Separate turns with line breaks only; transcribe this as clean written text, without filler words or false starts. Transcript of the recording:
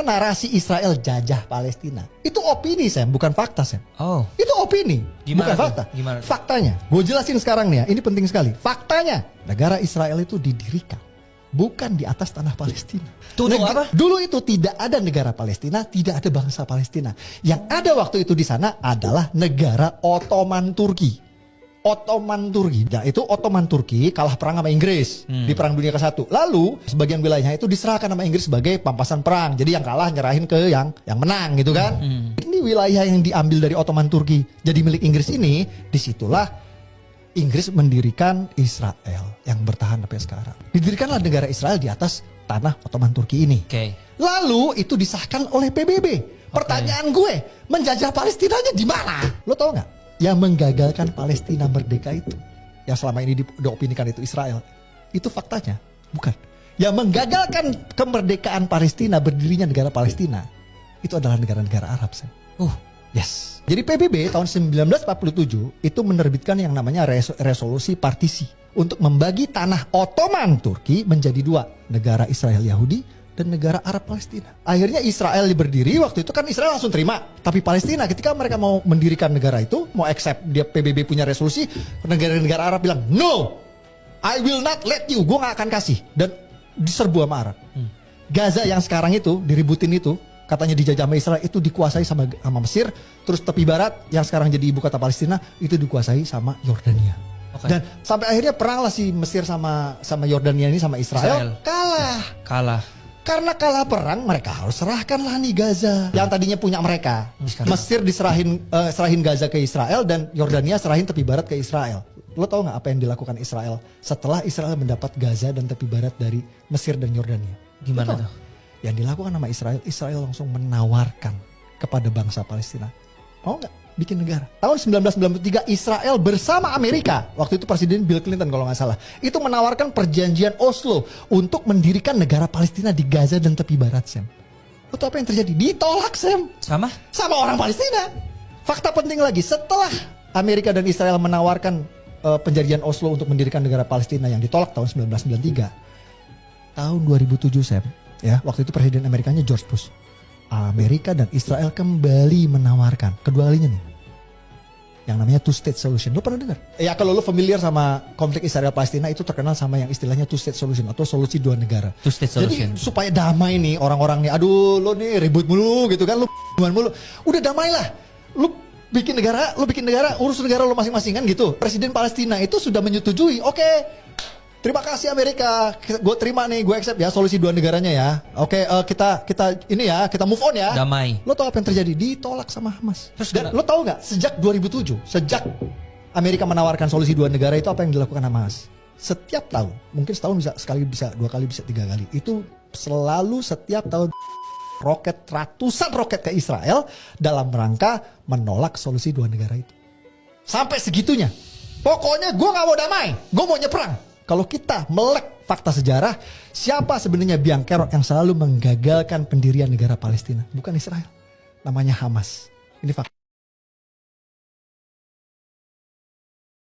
Karena narasi Israel jajah Palestina itu opini, Sam, bukan fakta, Sam.
Oh.
Itu opini,
Gimana
bukan
tuh?
fakta.
Gimana tuh?
Faktanya, gue jelasin sekarang nih ya, ini penting sekali. Faktanya, negara Israel itu didirikan bukan di atas tanah Palestina.
Apa?
Dulu itu tidak ada negara Palestina, tidak ada bangsa Palestina. Yang ada waktu itu di sana adalah negara Ottoman Turki. Ottoman Turki, nah itu Ottoman Turki kalah perang sama Inggris di Perang Dunia ke-1. Lalu sebagian wilayahnya itu diserahkan sama Inggris sebagai pampasan perang. Jadi yang kalah nyerahin ke yang menang gitu kan. Ini wilayah yang diambil dari Ottoman Turki jadi milik Inggris ini, disitulah Inggris mendirikan Israel yang bertahan sampai sekarang. Didirikanlah negara Israel di atas tanah Ottoman Turki ini.
Oke.
Lalu itu disahkan oleh PBB. Pertanyaan gue, menjajah Palestinanya di mana? Lo tau nggak? Yang menggagalkan Palestina merdeka itu, yang selama ini diopinikan itu Israel, itu faktanya bukan. Yang menggagalkan kemerdekaan Palestina, berdirinya negara Palestina, itu adalah negara-negara Arab. Yes. Jadi PBB tahun 1947 itu menerbitkan yang namanya resolusi partisi untuk membagi tanah Ottoman Turki menjadi dua, negara Israel Yahudi dan negara Arab Palestina. Akhirnya Israel berdiri, waktu itu kan Israel langsung terima. Tapi Palestina ketika mereka mau mendirikan negara itu, mau accept dia PBB punya resolusi, negara-negara Arab bilang, "No, I will not let you." Gue gak akan kasih. Dan diserbu sama Arab. Gaza yang sekarang itu diributin itu, katanya dijajah sama Israel, itu dikuasai sama Mesir. Terus tepi barat yang sekarang jadi ibu kota Palestina itu dikuasai sama Yordania. Dan sampai akhirnya perang lah si Mesir sama Yordania ini sama Israel. Kalah. Karena kalah perang, mereka harus serahkan lah nih Gaza yang tadinya punya mereka. Mesir serahin Gaza ke Israel dan Yordania serahin tepi barat ke Israel. Lo tau nggak apa yang dilakukan Israel setelah Israel mendapat Gaza dan tepi barat dari Mesir dan Yordania?
Gimana tuh?
Yang dilakukan sama Israel langsung menawarkan kepada bangsa Palestina, mau nggak bikin negara? Tahun 1993 Israel bersama Amerika, waktu itu Presiden Bill Clinton kalau nggak salah, itu menawarkan perjanjian Oslo untuk mendirikan negara Palestina di Gaza dan tepi barat, Sam. Lo tau apa yang terjadi? Ditolak, Sam. Sama orang Palestina. Fakta penting lagi, setelah Amerika dan Israel menawarkan perjanjian Oslo untuk mendirikan negara Palestina yang ditolak tahun 1993, tahun 2007, Sam, ya, waktu itu Presiden Amerikanya George Bush. Amerika dan Israel kembali menawarkan, kedua kalinya nih, yang namanya two-state solution. Lo pernah dengar? Ya kalau lo familiar sama konflik Israel-Palestina, itu terkenal sama yang istilahnya two-state solution atau solusi dua negara.
Two-state solution.
Jadi supaya damai nih orang-orang nih, aduh lo nih ribut mulu gitu kan, lo mulu. Udah damailah, lo bikin negara, urus negara lo masing-masing kan gitu. Presiden Palestina itu sudah menyetujui, oke. Terima kasih Amerika, gue terima nih, gue accept ya solusi dua negaranya ya. Oke, kita ini ya, kita move on ya.
Damai.
Lo tau apa yang terjadi? Ditolak sama Hamas. Dan lo tau nggak? Sejak 2007, sejak Amerika menawarkan solusi dua negara itu, apa yang dilakukan Hamas? Setiap tahun, mungkin setahun bisa sekali, bisa dua kali, bisa tiga kali. Itu selalu setiap tahun ratusan roket ke Israel dalam rangka menolak solusi dua negara itu. Sampai segitunya. Pokoknya gue nggak mau damai, gue mau nyeperang. Kalau kita melek fakta sejarah, siapa sebenarnya biang kerok yang selalu menggagalkan pendirian negara Palestina? Bukan Israel, namanya Hamas. Ini fakta.